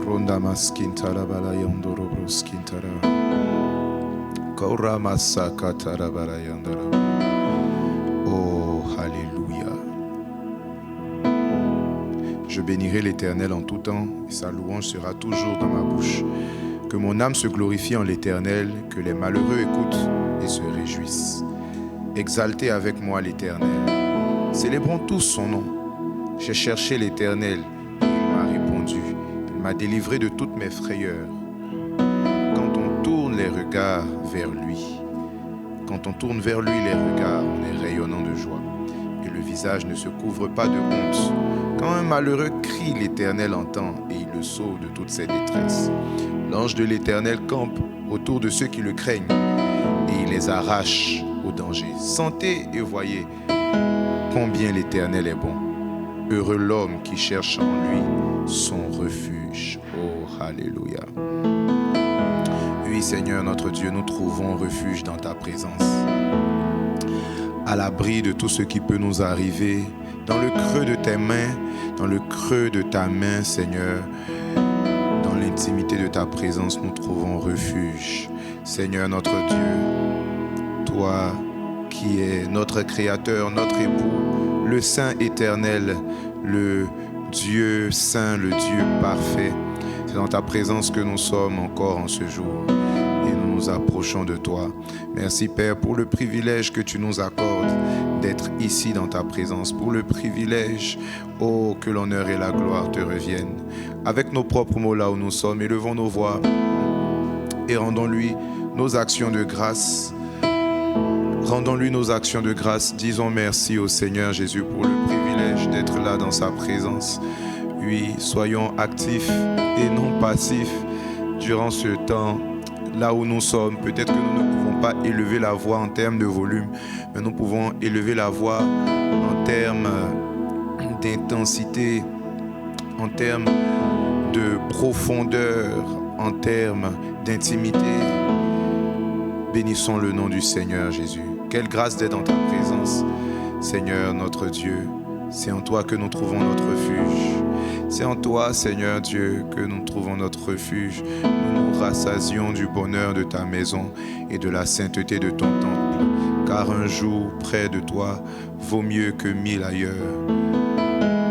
Ronda maskintara bala yondoro broskintara. Kaura masaka tarabala yondara. Oh, alléluia. Je bénirai l'Éternel en tout temps, et sa louange sera toujours dans ma bouche. Que mon âme se glorifie en l'Éternel, que les malheureux écoutent et se réjouissent. Exaltez avec moi l'Éternel. Célébrons tous son nom. J'ai cherché l'Éternel, et il m'a répondu. Il m'a délivré de toutes mes frayeurs. Quand on tourne les regards vers lui, quand on tourne vers lui les regards, on est rayonnant de joie. Et le visage ne se couvre pas de honte. Quand un malheureux crie, l'Éternel entend et il le sauve de toutes ses détresses. L'ange de l'Éternel campe autour de ceux qui le craignent et il les arrache au danger. Sentez et voyez combien l'Éternel est bon. Heureux l'homme qui cherche en lui son refuge. Oh, alléluia. Oui, Seigneur notre Dieu, nous trouvons refuge dans ta présence. À l'abri de tout ce qui peut nous arriver, dans le creux de tes mains, dans le creux de ta main, Seigneur, dans l'intimité de ta présence, nous trouvons refuge. Seigneur notre Dieu, toi qui es notre Créateur, notre époux, le Saint éternel, le Dieu saint, le Dieu parfait. C'est dans ta présence que nous sommes encore en ce jour et nous nous approchons de toi. Merci Père pour le privilège que tu nous accordes d'être ici dans ta présence, pour le privilège, oh, que l'honneur et la gloire te reviennent. Avec nos propres mots là où nous sommes, élevons nos voix et rendons-lui nos actions de grâce. Rendons-lui nos actions de grâce. Disons merci au Seigneur Jésus pour le privilège d'être là dans sa présence. Oui, soyons actifs et non passifs durant ce temps. Là où nous sommes, peut-être que nous ne pouvons pas élever la voix en termes de volume, mais nous pouvons élever la voix en termes d'intensité, en termes de profondeur, en termes d'intimité. Bénissons le nom du Seigneur Jésus. Quelle grâce d'être dans ta présence, Seigneur notre Dieu. C'est en toi que nous trouvons notre refuge. C'est en toi, Seigneur Dieu, que nous trouvons notre refuge. Nous nous rassasions du bonheur de ta maison et de la sainteté de ton temple. Car un jour près de toi vaut mieux que 1000 ailleurs.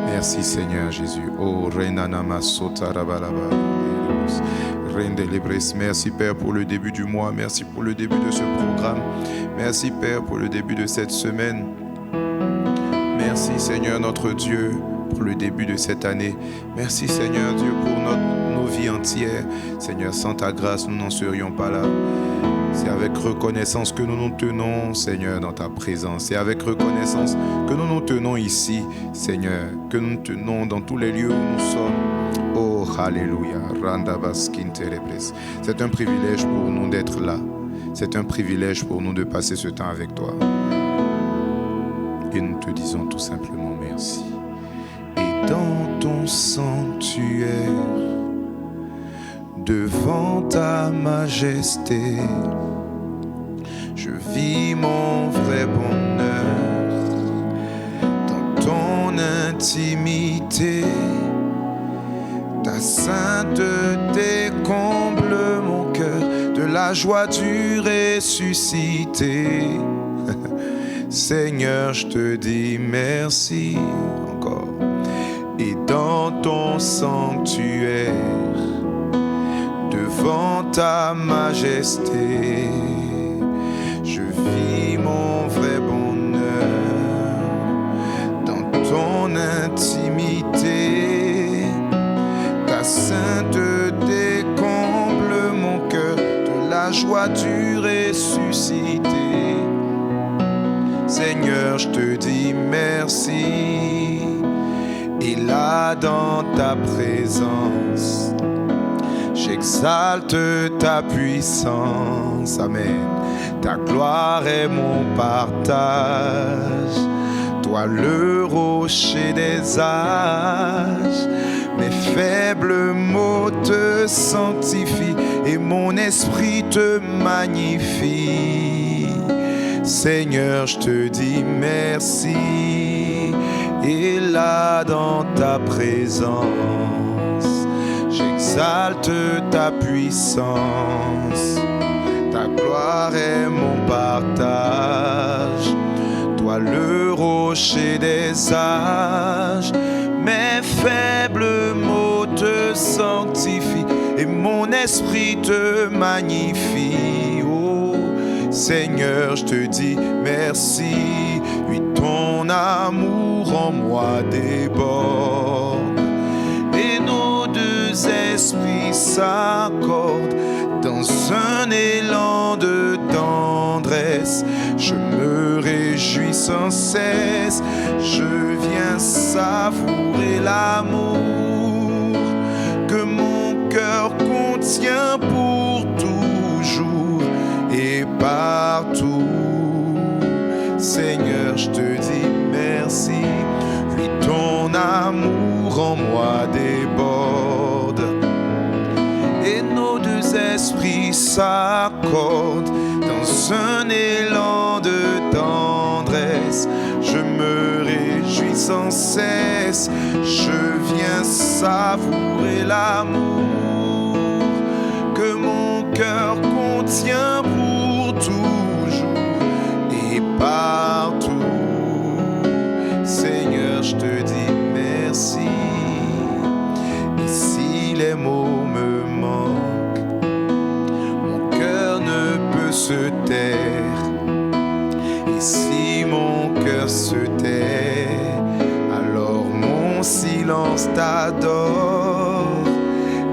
Merci Seigneur Jésus. Oh, Renanama Sotarabalaba. Merci Père pour le début du mois. Merci pour le début de ce programme. Merci Père pour le début de cette semaine. Merci Seigneur notre Dieu pour le début de cette année. Merci Seigneur Dieu pour nos vies entières. Seigneur, sans ta grâce, nous n'en serions pas là. C'est avec reconnaissance que nous nous tenons, Seigneur, dans ta présence. C'est avec reconnaissance que nous nous tenons ici, Seigneur, que nous nous tenons dans tous les lieux où nous sommes. Oh, alléluia. C'est un privilège pour nous d'être là. C'est un privilège pour nous de passer ce temps avec toi. Et nous te disons tout simplement merci. Et dans ton sanctuaire, devant ta majesté, je vis mon vrai bonheur dans ton intimité. Ta sainteté comble mon cœur de la joie du ressuscité. Seigneur, je te dis merci encore. Et dans ton sanctuaire, devant ta majesté, je vis mon vrai bonheur dans ton intimité. Ta sainteté comble mon cœur de la joie du ressuscité. Seigneur, je te dis merci. Et là dans ta présence, j'exalte ta puissance. Amen. Ta gloire est mon partage. Toi le rocher des âges, mes faibles mots te sanctifient et mon esprit te magnifie. Seigneur, je te dis merci, et là dans ta présence, j'exalte ta puissance. Ta gloire est mon partage. Toi le rocher des âges, mes faibles mots te sanctifient et mon esprit te magnifie. Oh Seigneur, je te dis merci. Oui, ton amour en moi déborde et nos deux esprits s'accordent dans un élan de tendresse. Je me réjouis sans cesse, je viens savourer l'amour que mon cœur contient pour toujours et partout. Seigneur, je te dis merci, oui, ton amour en moi déborde et nos deux esprits s'accordent dans un élan de tendresse. Je me réjouis sans cesse, je viens savourer l'amour que mon cœur contient pour toujours et partout. Seigneur, je te dis merci. Et si les mots me manquent, mon cœur ne peut se taire. Et si mon cœur se tait, alors mon silence t'adore.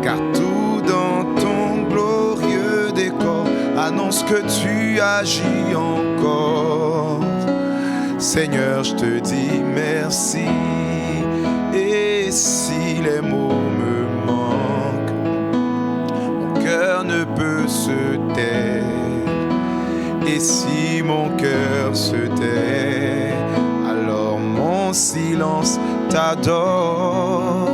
Car tout dans ton glorieux décor annonce que tu agis encore. Seigneur, je te dis merci. Et si les mots me manquent, mon cœur ne peut se taire. Et si mon cœur se tait, alors mon silence t'adore.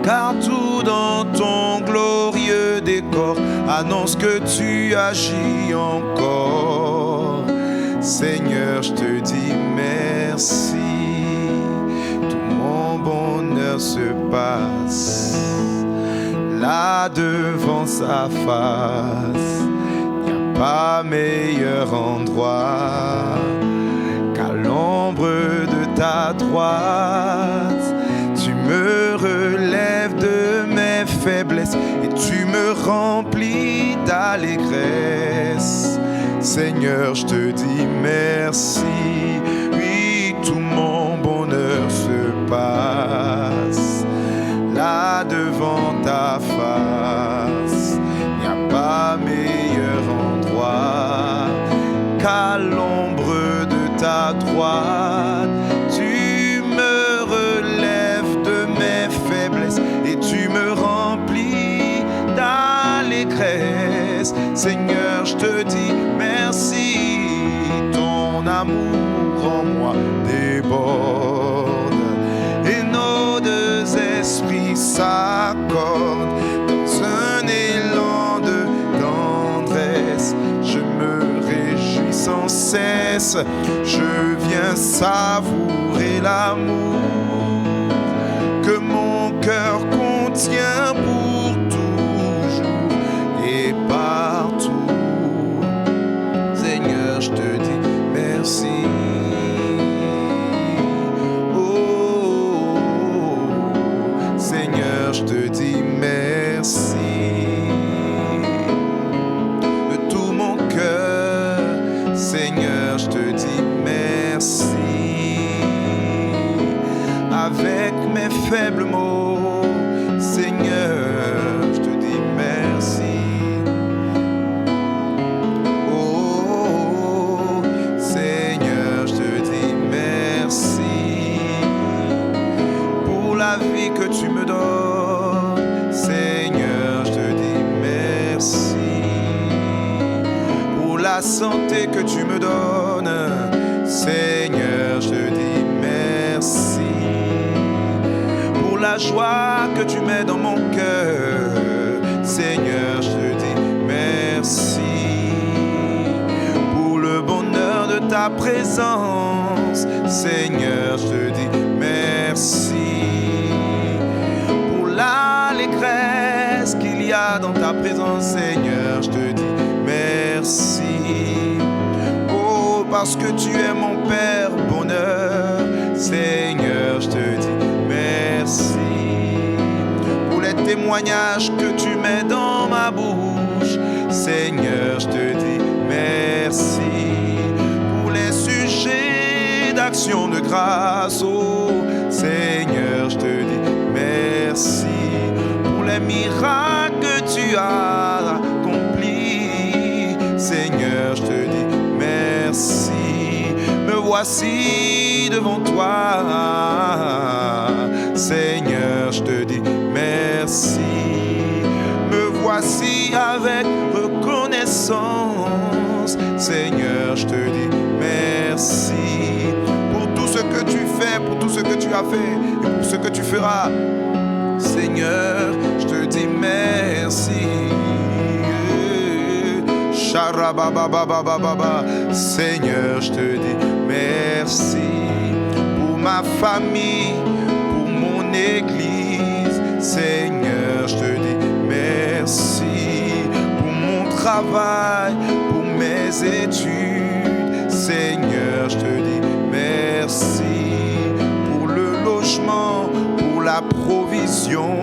Car tout dans ton glorieux décor annonce que tu agis encore. Seigneur, je te dis merci. Tout mon bonheur se passe là devant sa face. Y a pas meilleur endroit qu'à l'ombre de ta droite. Tu me relèves de mes faiblesses et tu me remplis d'allégresse. Seigneur, je te dis merci. Oui, tout mon bonheur se passe là devant ta face. Il n'y a pas meilleur endroit qu'à l'ombre de ta droite. Tu me relèves de mes faiblesses et tu me remplis d'allégresse. Seigneur, je te dis merci. Ton amour en moi déborde et nos deux esprits s'accordent dans un élan de tendresse. Je me réjouis sans cesse, je viens savourer l'amour que mon cœur contient pour toujours et partout. Seigneur, je te dis merci. Oh, Seigneur, je te dis merci. De tout mon cœur, Seigneur, je te dis merci. Avec mes faibles mots, Seigneur, je te dis merci. Oh, Seigneur, je te dis merci pour la vie que tu me donnes. Seigneur, je te dis merci pour la santé que tu me donnes. Seigneur, je te dis merci. joie que tu mets dans mon cœur. Seigneur, je te dis merci pour le bonheur de ta présence. Seigneur, je te dis merci pour l'allégresse qu'il y a dans ta présence. Seigneur, je te dis merci. Oh, parce que tu es mon Père bonheur. Seigneur, je te dis merci pour les témoignages que tu mets dans ma bouche. Seigneur, je te dis merci pour les sujets d'action de grâce. Oh, Seigneur, je te dis merci pour les miracles que tu as accomplis. Seigneur, je te dis merci. Me voici devant toi. Seigneur, je te dis merci. Me voici avec reconnaissance. Seigneur, je te dis merci pour tout ce que tu fais, pour tout ce que tu as fait et pour ce que tu feras. Seigneur, je te dis merci. Seigneur, je te dis merci pour ma famille, pour mon église. Seigneur, je te dis merci pour mon travail, pour mes études. Seigneur, je te dis merci pour le logement, pour la provision.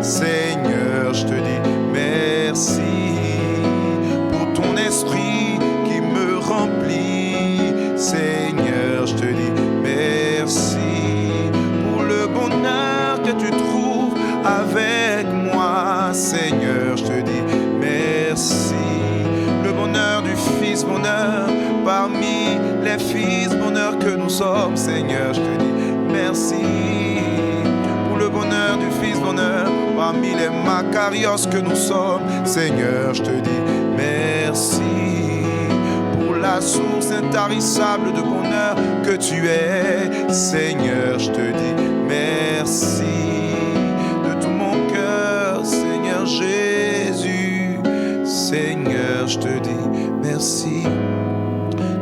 Seigneur, je te dis merci pour ton esprit qui me remplit. Seigneur, je te dis merci pour le bonheur que tu trouves avec moi. Seigneur, je te dis merci. Le bonheur du Fils, bonheur parmi les fils, bonheur que nous sommes. Seigneur, je te dis merci pour le bonheur du Fils, bonheur parmi les Macarios que nous sommes. Seigneur, je te dis merci pour la source intarissable de bonheur que tu es. Seigneur, je te dis merci de tout mon cœur. Seigneur Jésus, Seigneur, je te dis merci.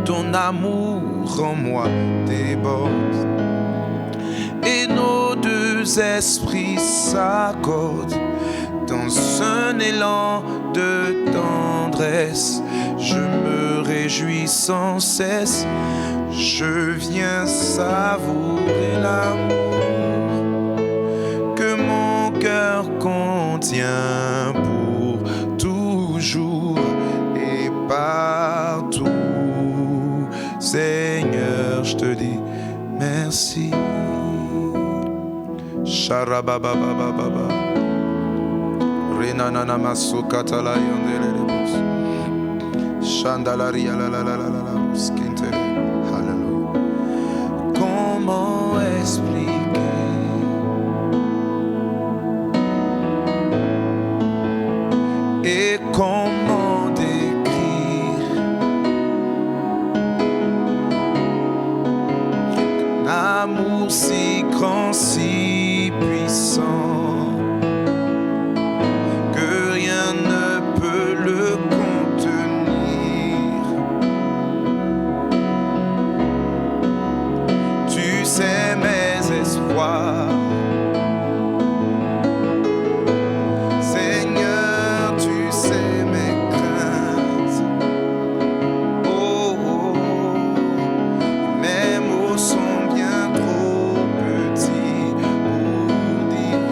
Ton amour en moi déborde et nos deux esprits s'accordent dans un élan de tendresse. Je me réjouis sans cesse, je viens savourer l'amour que mon cœur contient pour toujours et partout. Seigneur, je te dis merci. Sharabababababa. Renanana masukata la yondelebus. Chandalaria la la la la la la skinte. Hallelujah. Comment expliquer et comment décrire un amour si grand, si puissant que rien ne peut le contenir. Tu sais mes espoirs, Seigneur, tu sais mes craintes. Oh, oh, mes mots sont bien trop petits pour dire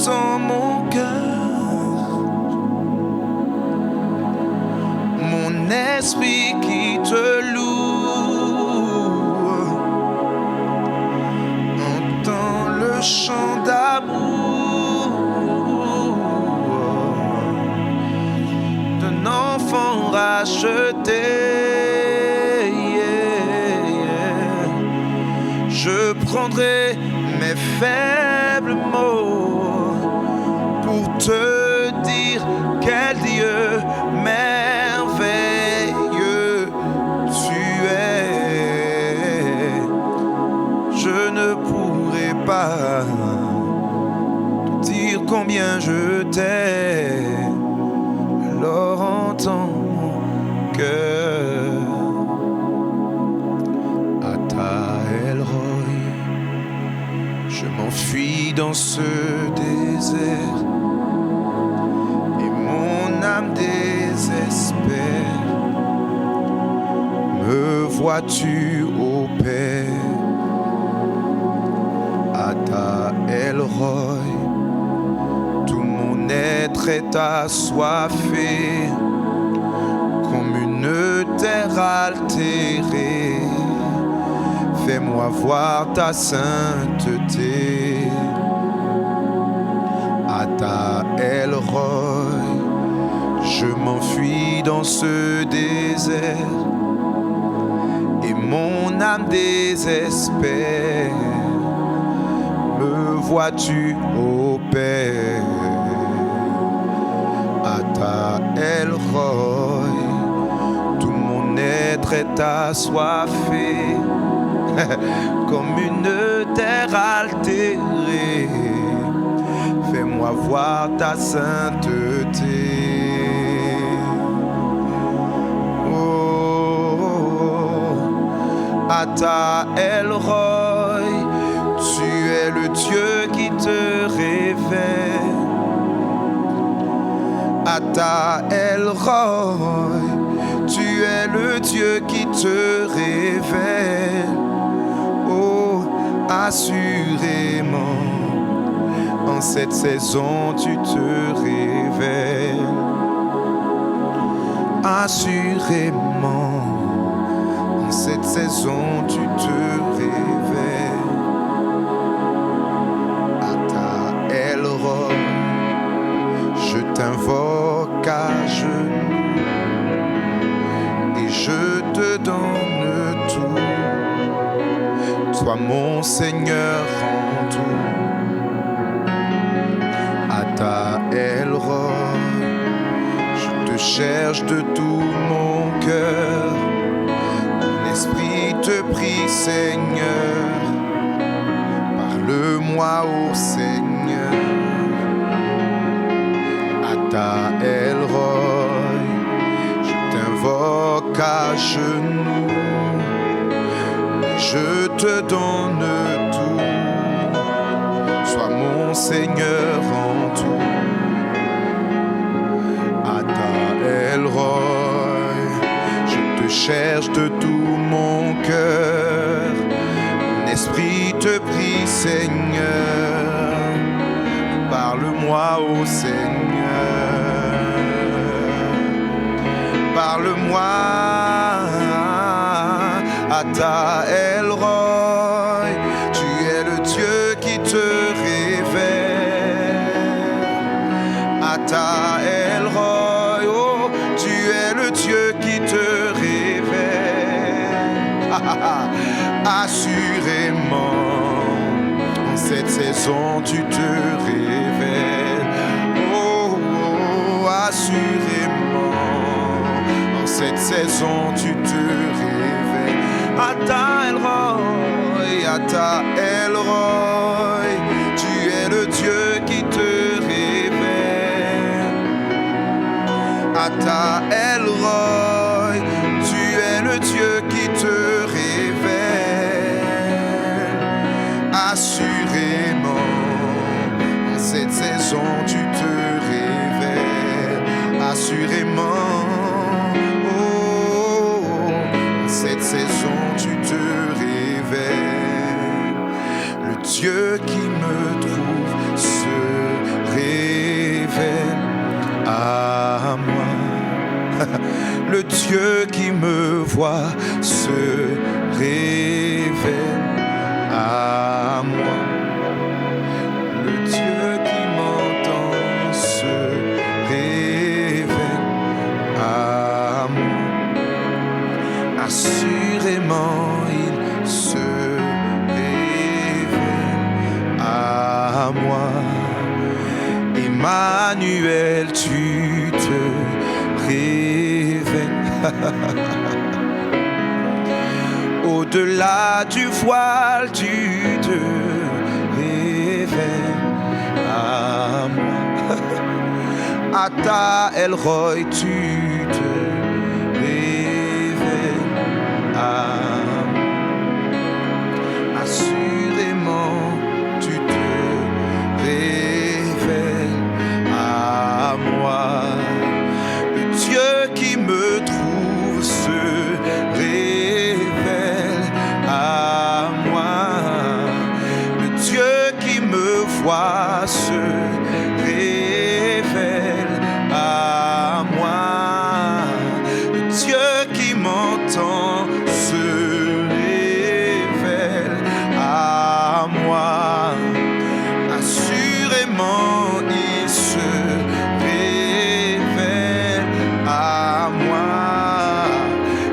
entends mon cœur, mon esprit qui te loue, entends le chant d'amour d'un enfant racheté. Je prendrai mes faibles mots pour te dire quel Dieu merveilleux tu es. Je ne pourrai pas te dire combien je t'aime, alors entends mon cœur. Je m'enfuis dans ce désert et mon âme désespère. Me vois-tu, ô Père, Ata El-Roi, tout mon être est assoiffé comme une terre altérée. Fais-moi voir ta sainteté, Ata El-Roi. Je m'enfuis dans ce désert et mon âme désespère. Me vois-tu, ô Père, Ata El-Roi, tout mon être est assoiffé comme une terre altérée. Fais-moi voir ta sainteté. Oh, Ata El-Roi, tu es le Dieu qui te révèle. Ata El-Roi, tu es le Dieu qui te révèle. Oh, assurément, en cette saison tu te révèles. Assurément, en cette saison tu te révèles. Ata El-Roi, je t'invoque à genoux et je te donne tout. Toi mon Seigneur en tout, Ata El-Roi, je te cherche de tout mon cœur. Mon esprit te prie, Seigneur, parle-moi, ô Seigneur. Ata El-Roi, je t'invoque à genoux. Je te donne tout, sois mon Seigneur en tout. Ata El-Roi, je te cherche de tout mon cœur. Mon esprit te prie, Seigneur, parle-moi, ô Seigneur. Parle-moi, Ata El-Roi, tu es le Dieu qui te révèle. Ata El-Roi, oh, tu es le Dieu qui te révèle. Assurément, en cette saison tu te révèles. Oh, oh, assurément, en cette saison tu te révèles. Ata El-Roi, Ata El-Roi, tu es le Dieu qui te révèle. Ata El-Roi, tu es le Dieu qui te révèle. Assurément, en cette saison tu te révèles. Assurément, cette saison tu te révèles. Le Dieu qui me trouve se le Dieu qui me voit se révèle à moi. Le Dieu qui m'entend se révèle à moi. Assurément il se révèle à moi. Emmanuel, tu te révèles. Au-delà du voile, tu te révèles à moi. Ata El Roy, tu te révèles à moi. Assurément, tu te révèles à moi. Le Dieu qui me trouve se révèle à moi. Le Dieu qui me voit se révèle à moi. Le Dieu qui m'entend se révèle à moi. Assurément il se révèle à moi.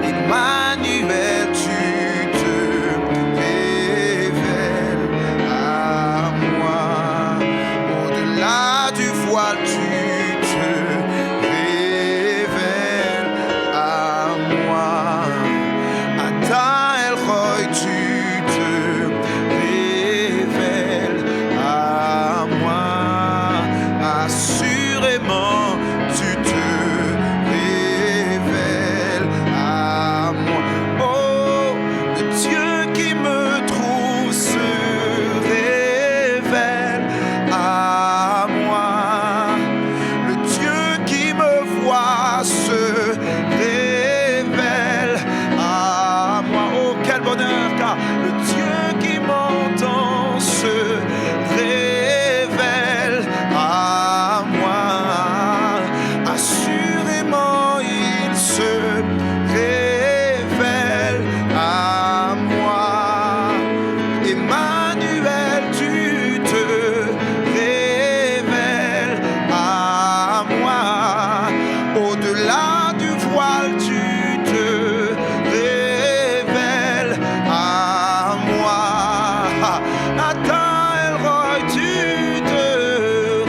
Emmanuel, tu te révèles à moi. Au-delà du voile, tu te révèles à moi. Ata El Roy, tu te révèles à moi. Assurément, tu te révèles à moi. Oh, le Dieu qui me trouve se révèle à moi. Le Dieu qui me voit se révèle à moi. Oh, quel bonheur, car le Dieu qui m'entend se révèle à moi. Assurément il se révèle à moi. Emmanuel, tu te révèles à moi. Au-delà du voile, tu te révèles à moi. Attends, El Roy, tu te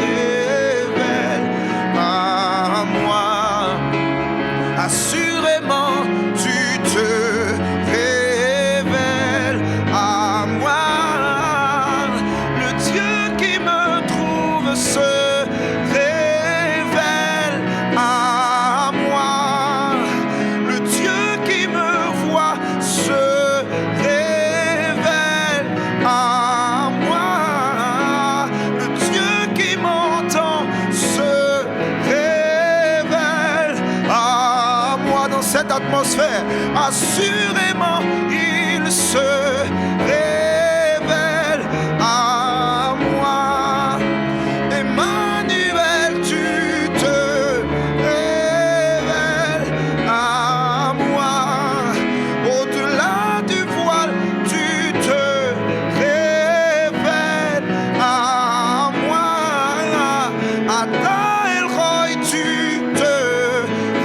révèles à moi. Assurément, tu te révèles à moi. Le Dieu qui me trouve se révèle à moi. Le Dieu qui me voit se révèle à moi. Le Dieu qui m'entend se révèle à moi. Dans cette atmosphère, assurément il se révèle à moi. Emmanuel, tu te révèles à moi. Au-delà du voile, tu te révèles à moi. Ata El Roy, tu te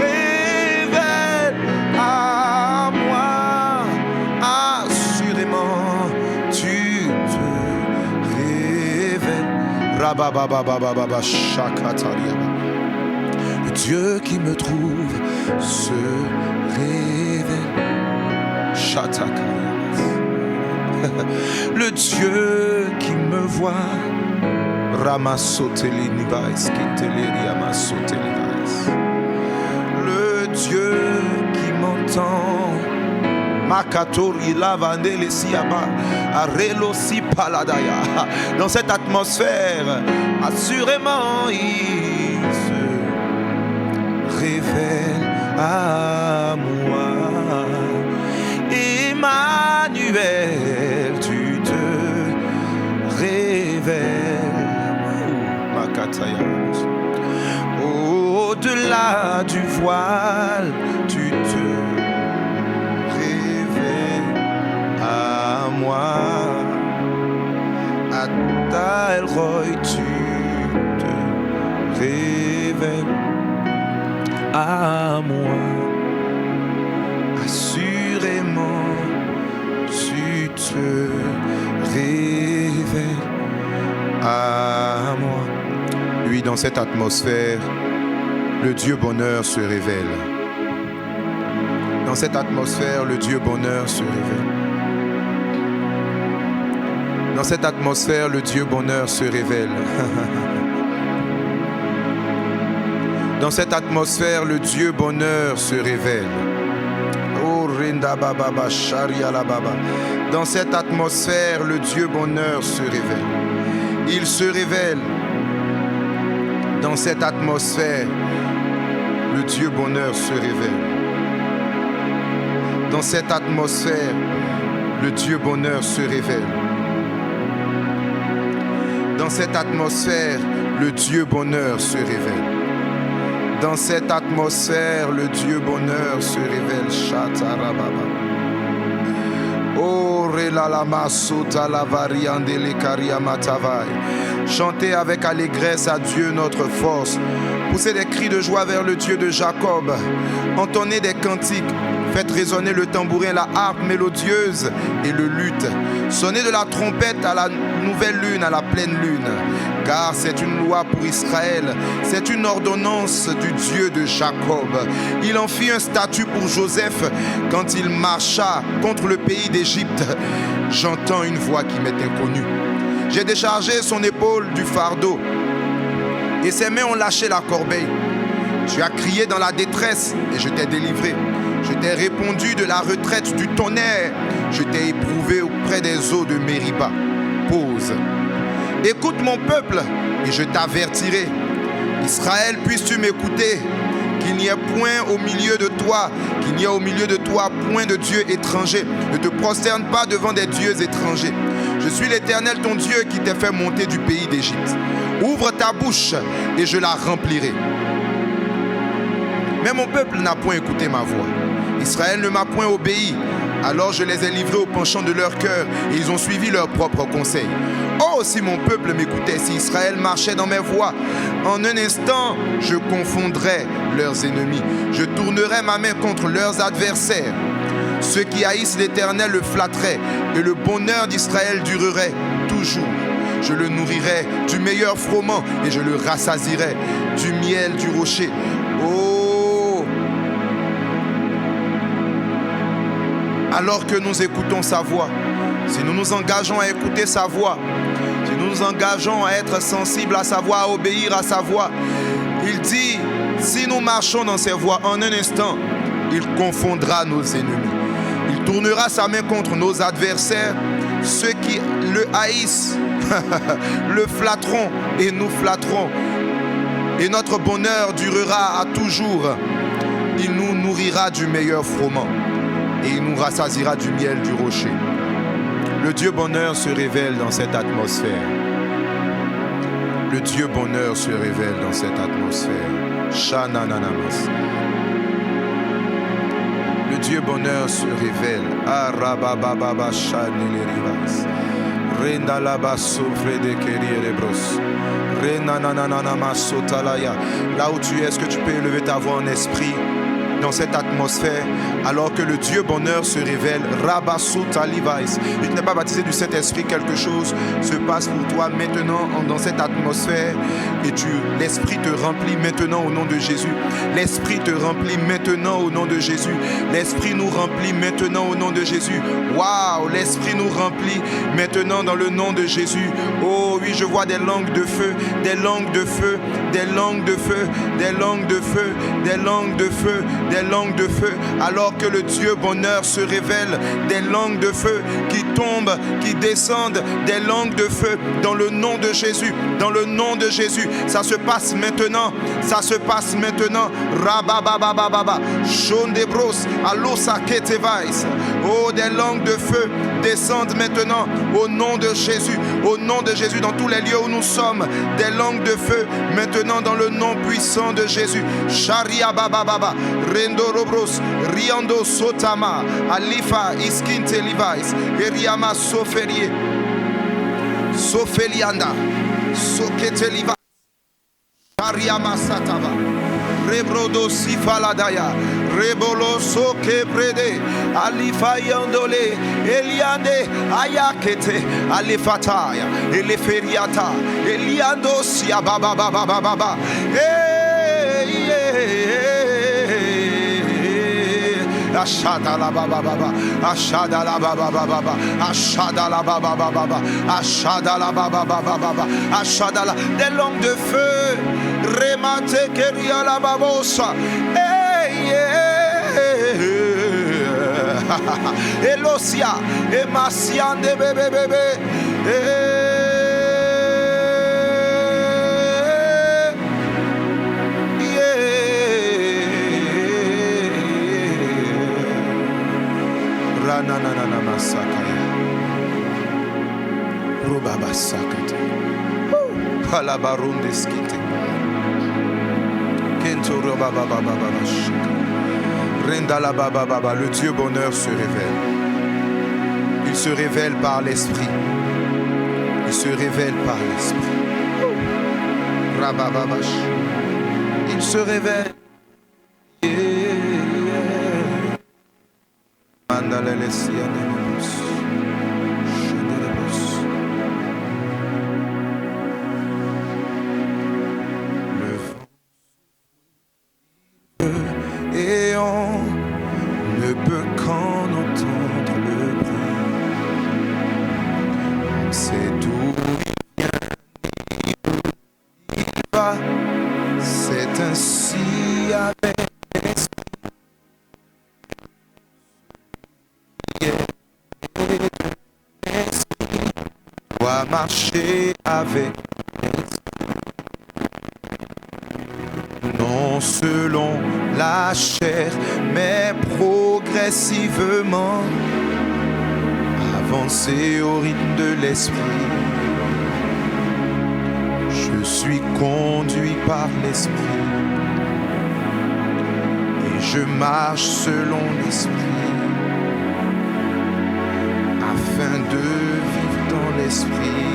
révèles à moi. Assurément, tu te révèles. Rababababababa, shakatariaba. Le Dieu qui me trouve se révèle. Shatakariabas. Le Dieu qui me voit. Ramasotelinibais, kinteleriamasotelibais. Le Dieu qui m'entend. Makatori lavandele siaba, arelo si paladaya. Dans cette atmosphère, assurément il se révèle à moi. Emmanuel, tu te révèles. Makataya. Au-delà du voile, tu moi. Ata El Roi, tu te révèles à moi. Assurément, tu te révèles à moi. Oui, dans cette atmosphère, le Dieu bonheur se révèle. Dans cette atmosphère, le Dieu bonheur se révèle. Dans cette atmosphère, le Dieu bonheur se révèle. Dans cette atmosphère, le Dieu bonheur se révèle. Oh, Rinda Baba Sharia la Baba. Dans cette atmosphère, le Dieu bonheur se révèle. Il se révèle. Dans cette atmosphère, le Dieu bonheur se révèle. Dans cette atmosphère, le Dieu bonheur se révèle. Dans cette atmosphère, le Dieu bonheur se révèle. Dans cette atmosphère, le Dieu bonheur se révèle. Shatarababa. Oh, relalama sota la variande le kariamatavai. Chantez avec allégresse à Dieu notre force. Poussez des cris de joie vers le Dieu de Jacob. Entonnez des cantiques. Faites résonner le tambourin, la harpe mélodieuse et le luth. Sonnez de la trompette à la nouvelle lune, à la pleine lune. Car c'est une loi pour Israël. C'est une ordonnance du Dieu de Jacob. Il en fit un statut pour Joseph quand il marcha contre le pays d'Égypte. J'entends une voix qui m'est inconnue. J'ai déchargé son épaule du fardeau et ses mains ont lâché la corbeille. Tu as crié dans la détresse et je t'ai délivré. Je t'ai répondu de la retraite du tonnerre. Je t'ai éprouvé auprès des eaux de Mériba. Pause. Écoute mon peuple et je t'avertirai. Israël, puisses-tu m'écouter? Qu'il n'y ait point au milieu de toi, qu'il n'y ait au milieu de toi point de Dieu étranger. Ne te prosterne pas devant des dieux étrangers. Je suis l'Éternel ton Dieu qui t'ai fait monter du pays d'Égypte. Ouvre ta bouche et je la remplirai. Mais mon peuple n'a point écouté ma voix. Israël ne m'a point obéi. Alors je les ai livrés au penchant de leur cœur et ils ont suivi leurs propres conseils. Oh, si mon peuple m'écoutait, si Israël marchait dans mes voies, en un instant, je confondrais leurs ennemis. Je tournerais ma main contre leurs adversaires. Ceux qui haïssent l'Éternel le flatteraient et le bonheur d'Israël durerait toujours. Je le nourrirai du meilleur froment et je le rassasirai du miel du rocher. Oh! Alors que nous écoutons sa voix, si nous nous engageons à écouter sa voix, si nous nous engageons à être sensibles à sa voix, à obéir à sa voix, il dit, si nous marchons dans ses voies, en un instant, il confondra nos ennemis. Il tournera sa main contre nos adversaires, ceux qui le haïssent, le flatteront et nous flatterons. Et notre bonheur durera à toujours. Il nous nourrira du meilleur froment et il nous rassasiera du miel du rocher. Le Dieu bonheur se révèle dans cette atmosphère. Le Dieu bonheur se révèle dans cette atmosphère. Shanananamas. Le Dieu bonheur se révèle. Arabababa shanilirivas. Rendalaba souffre de kerierebros. Renanananama sotalaya. Là où tu es, est-ce que tu peux élever ta voix en esprit dans cette atmosphère, alors que le Dieu bonheur se révèle? Rabasutalivaïs. Tu n'es pas baptisé du Saint-Esprit, quelque chose se passe pour toi maintenant dans cette atmosphère et l'Esprit te remplit maintenant au nom de Jésus. L'Esprit te remplit maintenant au nom de Jésus. L'Esprit nous remplit maintenant au nom de Jésus. Waouh, l'Esprit nous remplit maintenant dans le nom de Jésus. Oh oui, je vois des langues de feu, des langues de feu, des langues de feu, des langues de feu, des langues de feu, des langues de feu, alors que le Dieu bonheur se révèle, des langues de feu qui tombent, qui descendent, des langues de feu dans le nom de Jésus, dans le nom de Jésus. Ça se passe maintenant, ça se passe maintenant. Rabababababa, Shondebros, Alosaketevais. Oh, des langues de feu descendent maintenant au nom de Jésus, au nom de Jésus, dans tous les lieux où nous sommes, des langues de feu maintenant dans le nom puissant de Jésus. Sharia Baba Baba, Rendo Robros, Riando Sotama, Alifa, Iskinte Levi's, Eriama Soferie, Sofelianda, Sokete Levi's, Ariama Satava, Rebrodo Sifaladaya, Rebolo Soke Brede, Alifa Yandole, Eliande, Ayakete, Alifataya, Eleferiata, Eliando Sia Baba Baba Baba, Ashada la baba baba, ashada la baba baba, ashada la baba baba, ashada la baba baba, ashada la des langues de feu, remate keria la babosa, Elosia, Emasian de bébé bébé, Rananana masakaya, Rubaba sakata, Palabarunde skite, Kento Rubaba baba shika, Renda la baba baba, le Dieu bonheur se révèle. Il se révèle par l'esprit. Il se révèle par l'esprit. Rabababash. Il se révèle. Et on ne peut qu'en entendre le bruit. C'est d'où il vient, il va. C'est ainsi avec l'esprit. L'esprit doit marcher avec non selon la chair, mais progressivement avancer au rythme de l'esprit. Je suis conduit par l'esprit et je marche selon l'esprit afin de vivre dans l'esprit.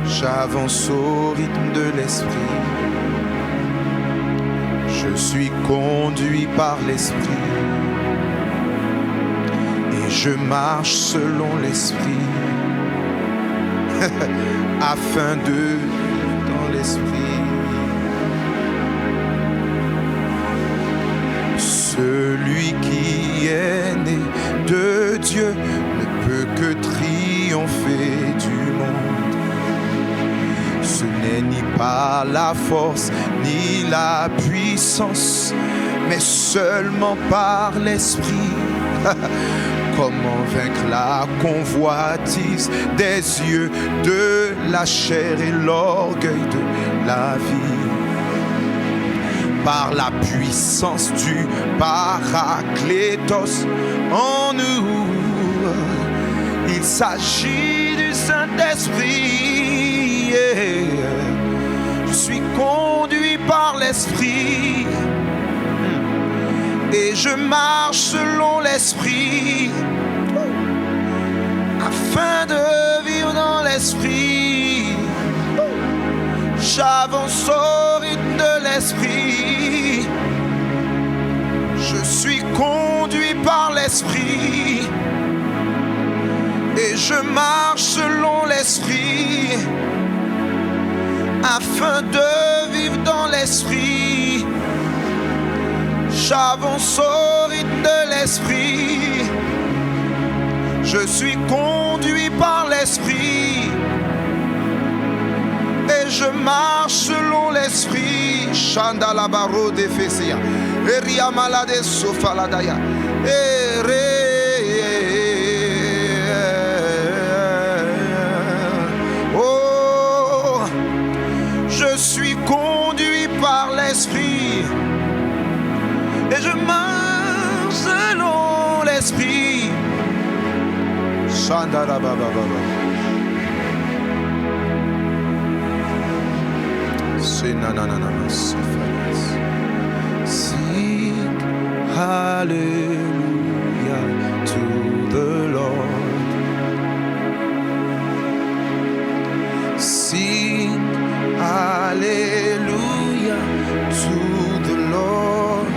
J'avance au rythme de l'esprit. Je suis conduit par l'esprit et je marche selon l'esprit afin de vivre dans l'esprit. Celui qui est né de Dieu ne peut que triompher du monde. Ce n'est ni par la force ni la puissance, mais seulement par l'esprit. Comment vaincre la convoitise des yeux, de la chair et l'orgueil de la vie? Par la puissance du Paraclétos en nous. Il s'agit du Saint-Esprit. Je suis conduit par l'Esprit et je marche selon l'Esprit afin de vivre dans l'Esprit. J'avance au rythme de l'Esprit. Je suis conduit par l'Esprit et je marche selon l'Esprit afin de vivre dans l'Esprit. J'avance au rythme de l'Esprit. Je suis conduit par l'Esprit et je marche selon l'Esprit. Chandala baro de Fesia, Eria malade sofaladaya, oh, je suis conduit par l'Esprit et je marche selon l'Esprit. Chandala baba baba. hallelujah to the Lord. Sing hallelujah to the Lord.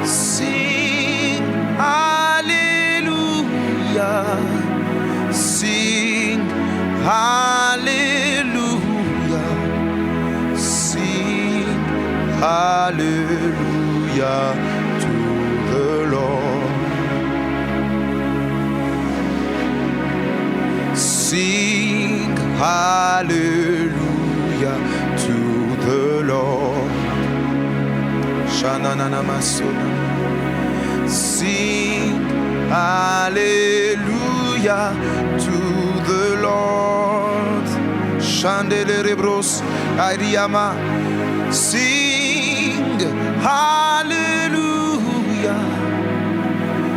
Sing hallelujah. Sing hallelujah. Sing hallelujah to the Lord. Sing hallelujah to the Lord. Shananana masona. Sing hallelujah to the Lord. Chandelerebros Ariama. Sing hallelujah.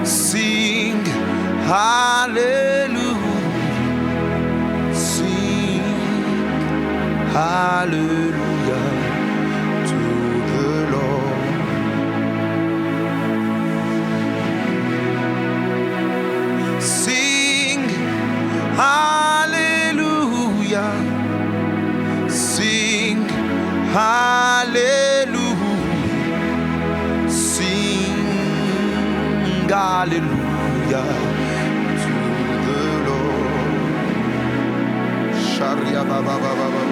Sing hallelujah. Sing hallelujah to the Lord. Sing hallelujah. Sing hallelujah. Sing hallelujah to the Lord. Sharia baba baba baba.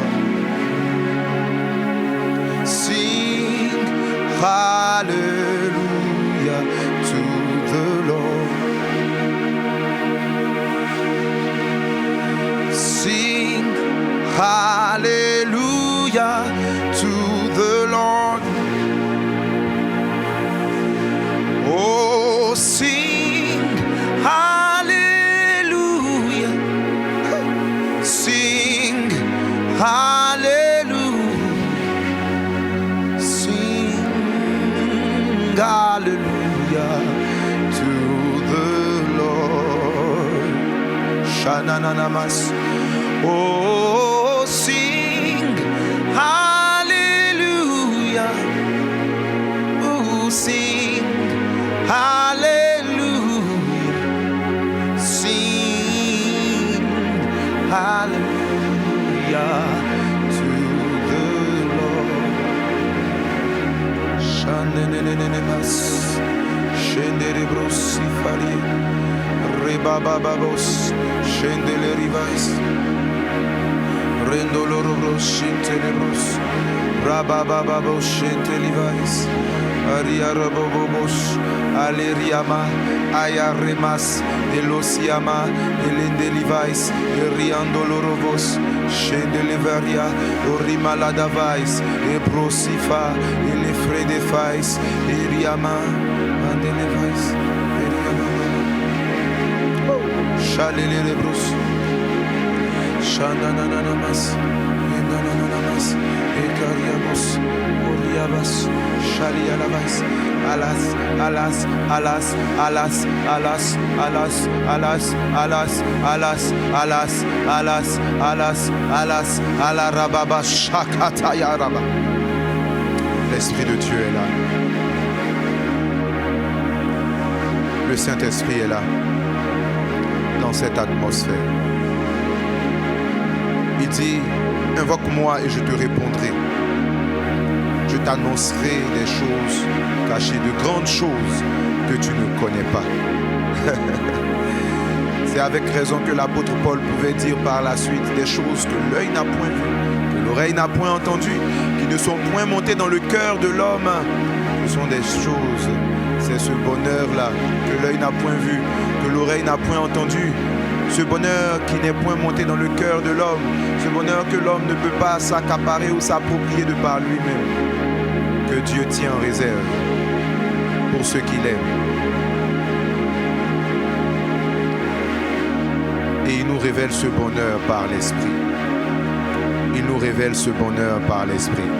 Sing hallelujah to the Lord. Sing hallelujah to the Lord. Oh, sing hallelujah. Sing hallelujah. Sing hallelujah to the Lord. Shanananamas. Oh, sing hallelujah. Oh, sing hallelujah. Sing hallelujah to the Lord. Shanenenenemas. Shenderebros sifari. Rebabababos. Shendelerivais. Rendolorobros shintelebros. Rababababos shintelivais. Ariarabobos. Aleriama. Ayaremas. Elosiama. Elendelivais. Eriandolorobos. Shendelevaria. Orimaladavais. Eprosifa. Elefredefais. Eriama. Mandelevais. Eriama. Shalelerebros. Shanananamas, Enananamas, Ekariabos, Oriabas, Shalialabas, alas, alas, alas, alas, alas, alas, alas, alas, alas, alas, alas, alas, alas, alarababa, Shakatayaraba. L'Esprit de Dieu est là. Le Saint-Esprit est là, dans cette atmosphère. Il dit, invoque-moi et je te répondrai. Je t'annoncerai des choses cachées, de grandes choses que tu ne connais pas. C'est avec raison que l'apôtre Paul pouvait dire par la suite des choses que l'œil n'a point vues, que l'oreille n'a point entendues, qui ne sont point montées dans le cœur de l'homme. Ce sont des choses, c'est ce bonheur-là que l'œil n'a point vu, que l'oreille n'a point entendu. Ce bonheur qui n'est point monté dans le cœur de l'homme, ce bonheur que l'homme ne peut pas s'accaparer ou s'approprier de par lui-même, que Dieu tient en réserve pour ceux qu'il aime. Et il nous révèle ce bonheur par l'Esprit. Il nous révèle ce bonheur par l'Esprit.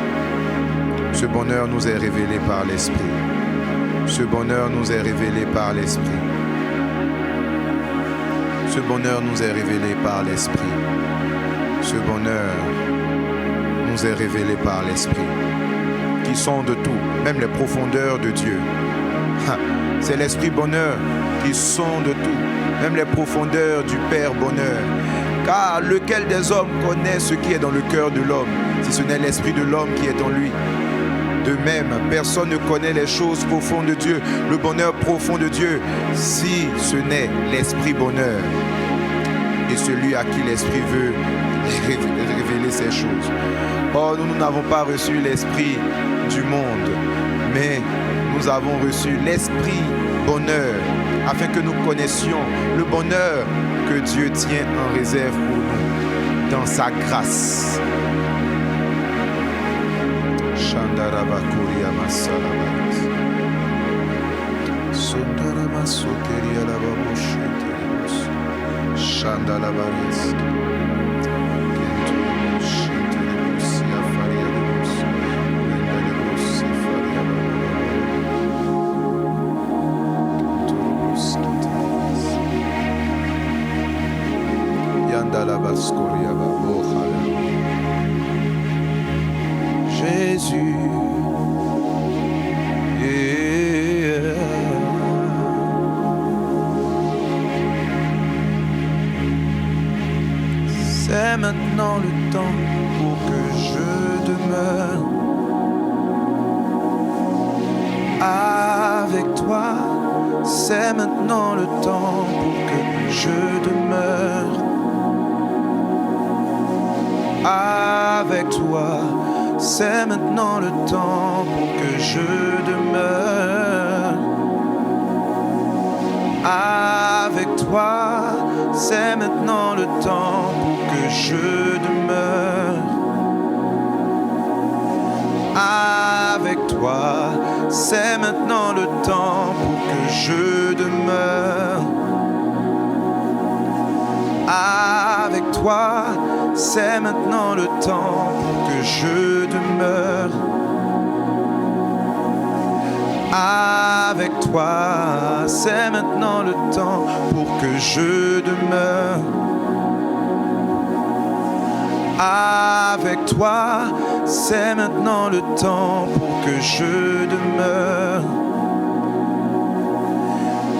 Ce bonheur nous est révélé par l'Esprit. Ce bonheur nous est révélé par l'Esprit. Ce bonheur nous est révélé par l'Esprit. Ce bonheur nous est révélé par l'Esprit. qui sonde tout, même les profondeurs de Dieu. C'est l'esprit bonheur qui sonde tout, même les profondeurs du Père bonheur. Car lequel des hommes connaît ce qui est dans le cœur de l'homme, si ce n'est l'esprit de l'homme qui est en lui? De même, personne ne connaît les choses profondes de Dieu, le bonheur profond de Dieu, si ce n'est l'esprit bonheur. Et celui à qui l'esprit veut révéler ces choses. Or, nous n'avons pas reçu l'esprit du monde, mais nous avons reçu l'esprit bonheur, afin que nous connaissions le bonheur que Dieu tient en réserve pour nous, dans sa grâce. Shandarabakuria Masalabaris. Sundarama Soteria Lababushitibus. Shandalabaris. Kenturibus Shitiribus Yafariabus. Mendelibus Sifariabus. Turubus Kitiribus. Yandalabas Koriaba. Oh, Jésus, yeah. C'est maintenant le temps pour que je demeure avec toi. C'est maintenant le temps pour que je demeure avec toi. C'est maintenant le temps pour que je demeure avec toi. C'est maintenant le temps pour que je demeure avec toi. C'est maintenant le temps pour que je demeure avec toi. C'est maintenant le temps pour que je demeure avec toi. C'est maintenant le temps pour que je demeure avec toi. C'est maintenant le temps pour que je demeure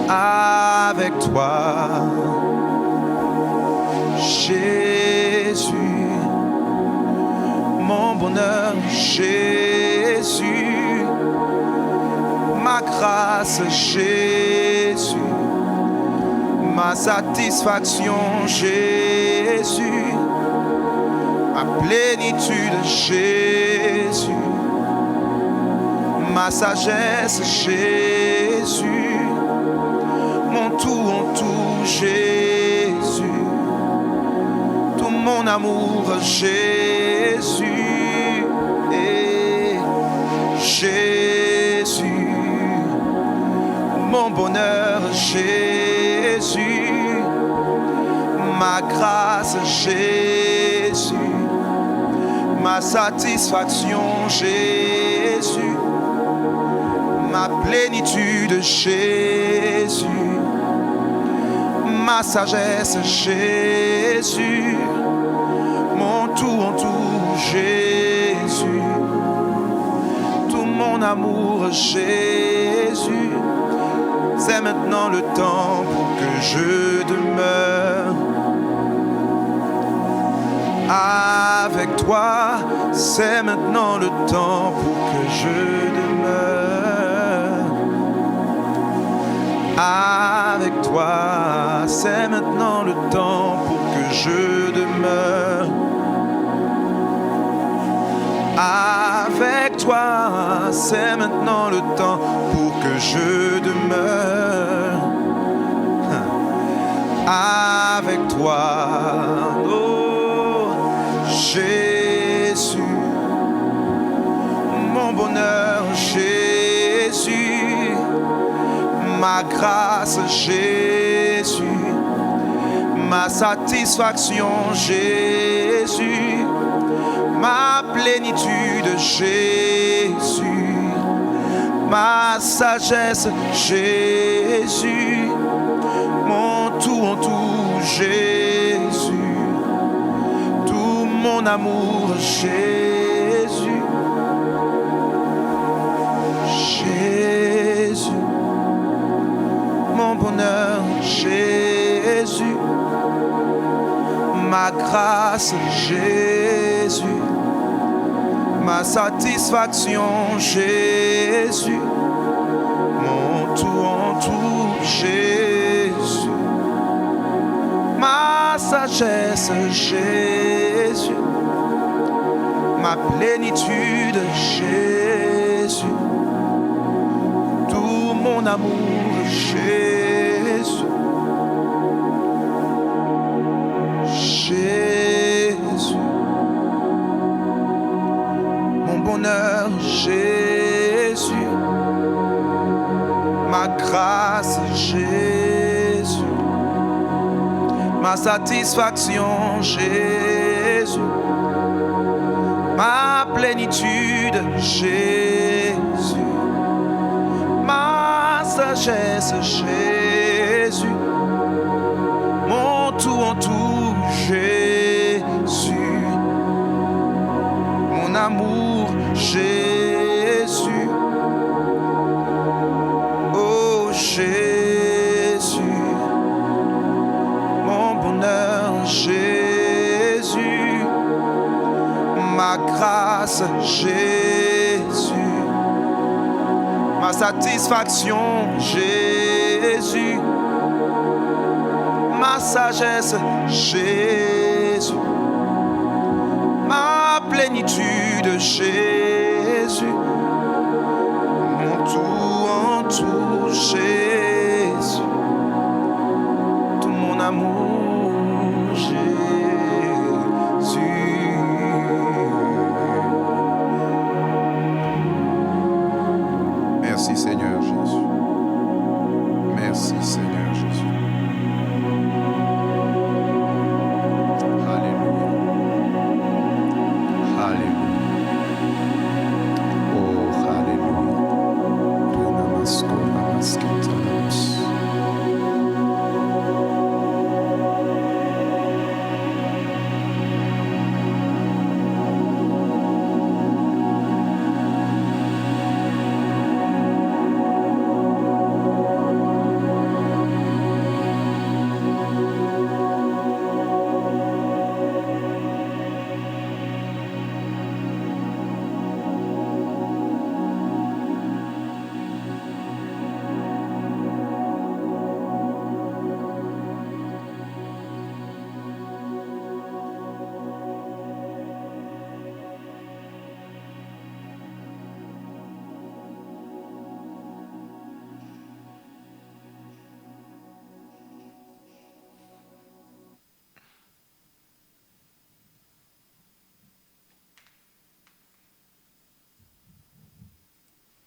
avec toi. Jésus, mon bonheur, Jésus, ma grâce, Jésus, ma satisfaction, Jésus, ma plénitude, Jésus, ma sagesse, Jésus, mon tout en tout, Jésus, tout mon amour, Jésus, et Jésus, mon bonheur, Jésus, ma grâce, Jésus, ma satisfaction, Jésus, ma plénitude, Jésus, ma sagesse, Jésus, mon tout en tout, Jésus, tout mon amour, Jésus. C'est maintenant le temps pour que je demeure avec toi. C'est maintenant le temps pour que je demeure avec toi. C'est maintenant le temps pour que je demeure avec toi. C'est maintenant le temps pour que je demeure avec toi. Oh Jésus, mon bonheur, Jésus, ma grâce, Jésus, ma satisfaction, Jésus, ma plénitude, Jésus, ma sagesse, Jésus, mon tout en tout, Jésus, tout mon amour, Jésus. bonheur, Jésus. Ma grâce, Jésus. Ma satisfaction, Jésus. Mon tout en tout, Jésus. Ma sagesse, Jésus. Ma plénitude, Jésus. Tout mon amour, Jésus. Jésus. Mon bonheur, Jésus. Ma grâce, Jésus. Ma satisfaction, Jésus. Ma plénitude, Jésus. Ma sagesse, Jésus. Mon tout en tout, Jésus. Mon amour, Jésus. Oh Jésus. Mon bonheur, Jésus. Ma grâce, Jésus. Ma satisfaction, Jésus. Ma sagesse, Jésus. Ma plénitude, Jésus. Mon tout en tout, Jésus.